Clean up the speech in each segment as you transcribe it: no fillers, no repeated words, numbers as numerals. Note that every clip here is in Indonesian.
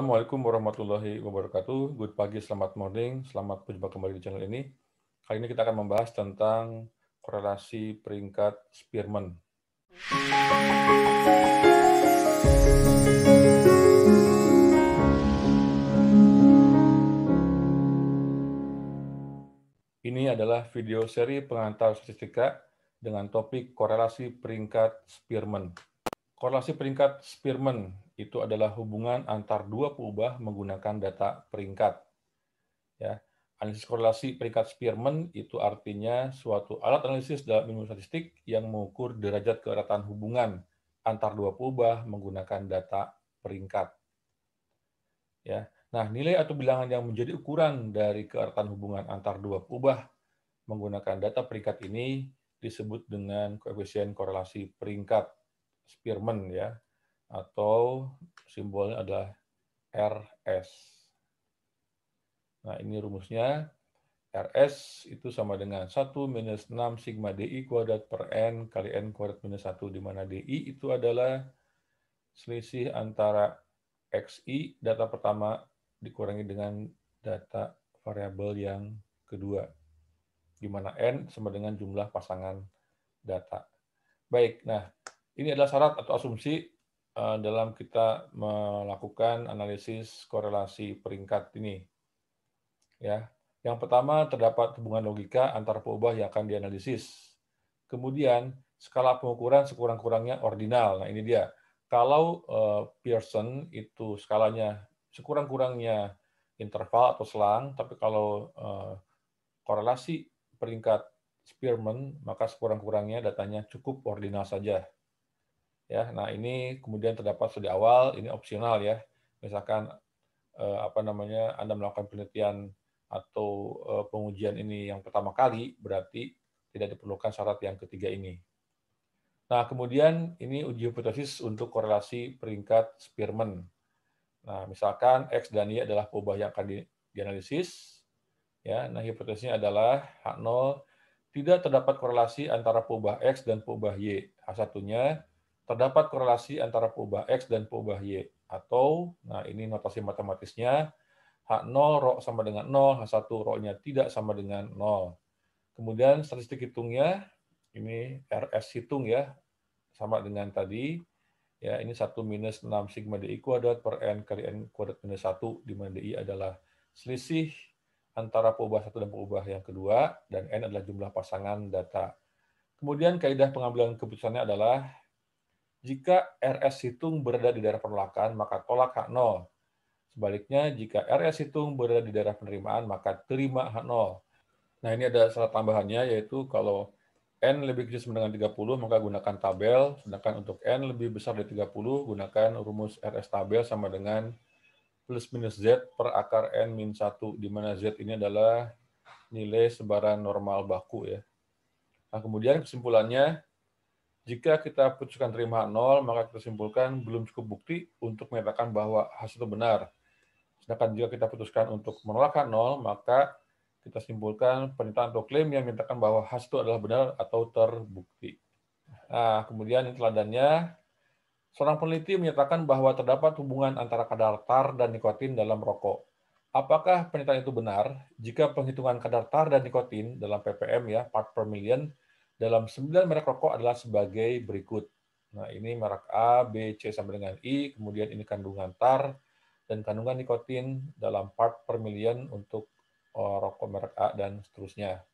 Assalamualaikum warahmatullahi wabarakatuh. Good pagi, selamat morning, selamat berjumpa kembali di channel ini. Kali ini kita akan membahas tentang korelasi peringkat Spearman. Ini adalah video seri pengantar statistika dengan topik korelasi peringkat Spearman. Korelasi peringkat Spearman itu adalah hubungan antar dua peubah menggunakan data peringkat. Ya, analisis korelasi peringkat Spearman itu artinya suatu alat analisis dalam ilmu statistik yang mengukur derajat keeratan hubungan antar dua peubah menggunakan data peringkat. Ya, nah nilai atau bilangan yang menjadi ukuran dari keeratan hubungan antar dua peubah menggunakan data peringkat ini disebut dengan koefisien korelasi peringkat Spearman, ya, atau simbolnya adalah RS. Nah, ini rumusnya. RS itu sama dengan 1 minus 6 sigma DI kuadrat per N kali N kuadrat minus 1, di mana DI itu adalah selisih antara XI data pertama dikurangi dengan data variabel yang kedua, di mana N sama dengan jumlah pasangan data. Baik, nah ini adalah syarat atau asumsi dalam kita melakukan analisis korelasi peringkat ini. Ya, yang pertama terdapat hubungan logika antar peubah yang akan dianalisis. Kemudian skala pengukuran sekurang-kurangnya ordinal. Nah ini dia. Kalau Pearson itu skalanya sekurang-kurangnya interval atau selang, tapi kalau korelasi peringkat Spearman maka sekurang-kurangnya datanya cukup ordinal saja. Ya, nah ini kemudian terdapat di awal, ini opsional ya. Misalkan Anda melakukan penelitian atau pengujian ini yang pertama kali, berarti tidak diperlukan syarat yang ketiga ini. Nah, kemudian ini uji hipotesis untuk korelasi peringkat Spearman. Nah, misalkan X dan Y adalah peubah yang akan dianalisis. Ya, nah hipotesisnya adalah H0 tidak terdapat korelasi antara peubah X dan peubah Y. H1-nya terdapat korelasi antara peubah X dan peubah Y. Atau, nah ini notasi matematisnya, H0 rho sama dengan 0, H1 rho-nya tidak sama dengan 0. Kemudian statistik hitungnya, ini RS hitung ya, sama dengan tadi, ya ini 1 minus 6 sigma DI kuadrat per N kali N kuadrat minus 1, di mana DI adalah selisih antara peubah satu dan peubah yang kedua, dan N adalah jumlah pasangan data. Kemudian kaidah pengambilan keputusannya adalah, jika RS hitung berada di daerah penolakan, maka tolak H0. Sebaliknya, jika RS hitung berada di daerah penerimaan, maka terima H0. Nah, ini ada syarat tambahannya, yaitu kalau N lebih kecil sama dengan 30, maka gunakan tabel. Sedangkan untuk N lebih besar dari 30, gunakan rumus RS tabel sama dengan plus minus Z per akar N min 1, di mana Z ini adalah nilai sebaran normal baku, ya. Nah, kemudian kesimpulannya, jika kita putuskan terima H0, maka kita simpulkan belum cukup bukti untuk menyatakan bahwa hasil itu benar. Sedangkan jika kita putuskan untuk menolak H0, maka kita simpulkan pernyataan atau klaim yang menyatakan bahwa hasil itu adalah benar atau terbukti. Nah, kemudian ini teladannya, seorang peneliti menyatakan bahwa terdapat hubungan antara kadar tar dan nikotin dalam rokok. Apakah pernyataan itu benar jika penghitungan kadar tar dan nikotin dalam ppm, ya, part per million, dalam 9 merek rokok adalah sebagai berikut. Nah, ini merek A, B, C sampai dengan I, kemudian ini kandungan tar dan kandungan nikotin dalam part per million untuk rokok merek A dan seterusnya.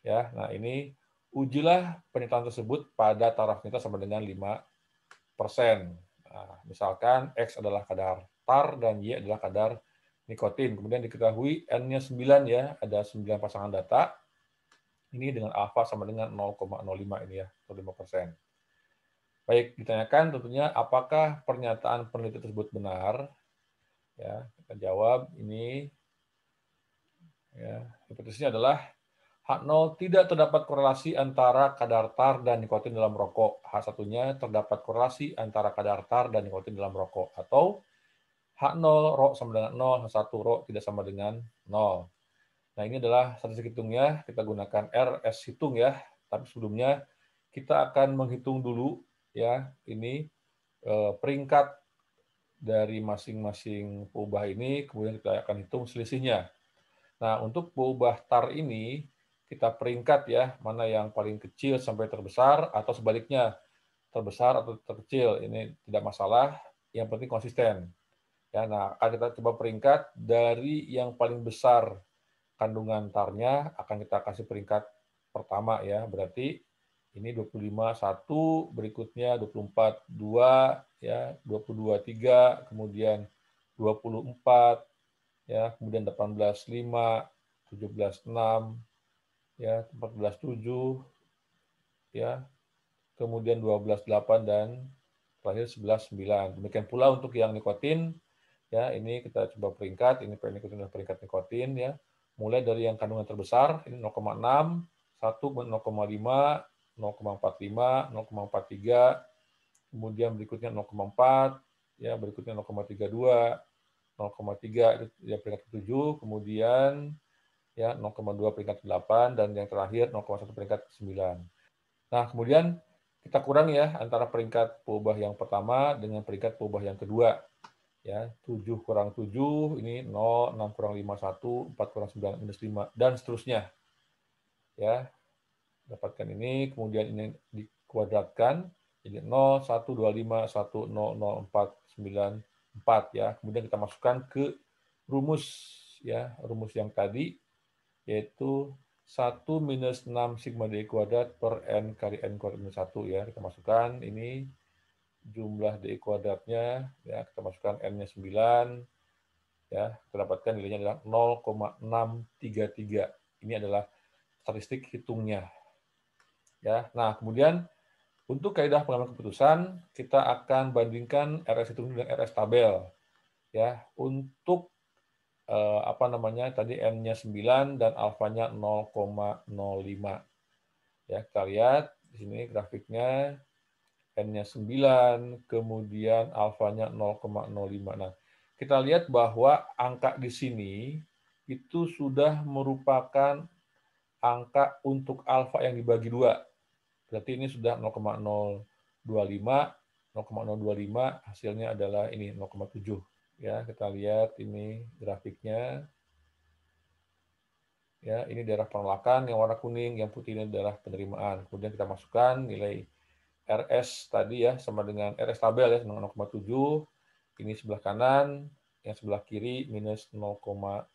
Ya, nah ini ujilah pernyataan tersebut pada taraf kita sama dengan 5%. Nah, misalkan X adalah kadar tar dan Y adalah kadar nikotin. Kemudian diketahui N-nya 9 ya, ada 9 pasangan data. Ini dengan alfa sama dengan 0,05 ini ya, atau 5%. Baik, ditanyakan tentunya apakah pernyataan peneliti tersebut benar? Ya, kita jawab ini. Ya, hipotesisnya adalah H0 tidak terdapat korelasi antara kadar tar dan nikotin dalam rokok. H1-nya terdapat korelasi antara kadar tar dan nikotin dalam rokok. Atau H0 rho sama dengan 0, H1 rho tidak sama dengan 0. Nah, ini adalah statistik hitungnya. Kita gunakan RS hitung ya. Tapi sebelumnya kita akan menghitung dulu ya ini peringkat dari masing-masing peubah ini, kemudian kita akan hitung selisihnya. Nah, untuk peubah tar ini, kita peringkat ya, mana yang paling kecil sampai terbesar, atau sebaliknya, terbesar atau terkecil. Ini tidak masalah, yang penting konsisten. Ya, nah, akan kita coba peringkat dari yang paling besar kandungan tarnya, akan kita kasih peringkat pertama ya, berarti ini 25 1, berikutnya 24 2 ya, 22 3, kemudian 24 ya, kemudian 18 5, 17 6 ya, 14 7 ya, kemudian 12 8 dan terakhir 11 9. Demikian pula untuk yang nikotin ya, ini kita coba peringkat, ini nikotin peringkat nikotin ya. Mulai dari yang kandungan terbesar ini 0,6, 1 0,5, 0,45, 0,43, kemudian berikutnya 0,4, ya berikutnya 0,32, 0,3 itu ya peringkat ke-7, kemudian ya 0,2 peringkat ke-8 dan yang terakhir 0,1 peringkat ke-9. Nah, kemudian kita kurangi ya antara peringkat peubah yang pertama dengan peringkat peubah yang kedua. Ya, 7 kurang 7 ini 0, 6 kurang 5 1, 4 kurang 9 minus 5 dan seterusnya. Ya, dapatkan ini, kemudian ini dikuadratkan jadi 0, 1, 25, 1, 0, 0, 4, 9, 4 ya. Kemudian kita masukkan ke rumus ya, rumus yang tadi yaitu 1 minus 6 sigma D kuadrat per N kali N kuadrat minus 1 ya. Kita masukkan ini jumlah D kuadratnya ya, kita masukkan N-nya 9 ya, kita dapatkan nilainya adalah 0,633. Ini adalah statistik hitungnya. Ya. Nah, kemudian untuk kaidah pengambilan keputusan, kita akan bandingkan RS hitung dengan RS tabel. Ya, untuk apa namanya? Tadi N-nya 9 dan alfanya 0,05. Ya, kita lihat di sini grafiknya N-nya 9, kemudian alfanya 0,05. Nah, kita lihat bahwa angka di sini itu sudah merupakan angka untuk alfa yang dibagi 2. Berarti ini sudah 0,025, 0,025 hasilnya adalah ini 0,7. Ya, kita lihat ini grafiknya. Ya, ini daerah penolakan yang warna kuning, yang putih ini daerah penerimaan. Kemudian kita masukkan nilai RS tadi ya sama dengan RS tabel ya 0,7. Ini sebelah kanan, yang sebelah kiri minus 0,7.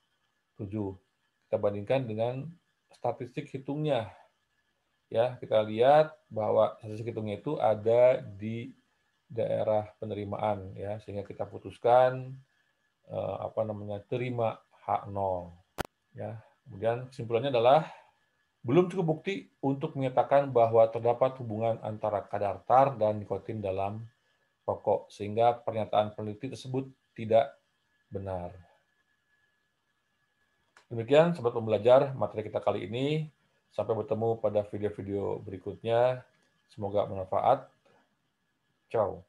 Kita bandingkan dengan statistik hitungnya. Ya, kita lihat bahwa statistik hitungnya itu ada di daerah penerimaan ya, sehingga kita putuskan terima H0 ya. Kemudian kesimpulannya adalah belum cukup bukti untuk menyatakan bahwa terdapat hubungan antara kadar tar dan nikotin dalam rokok, sehingga pernyataan peneliti tersebut tidak benar. Demikian sobat pembelajar materi kita kali ini. Sampai bertemu pada video-video berikutnya. Semoga bermanfaat. Ciao.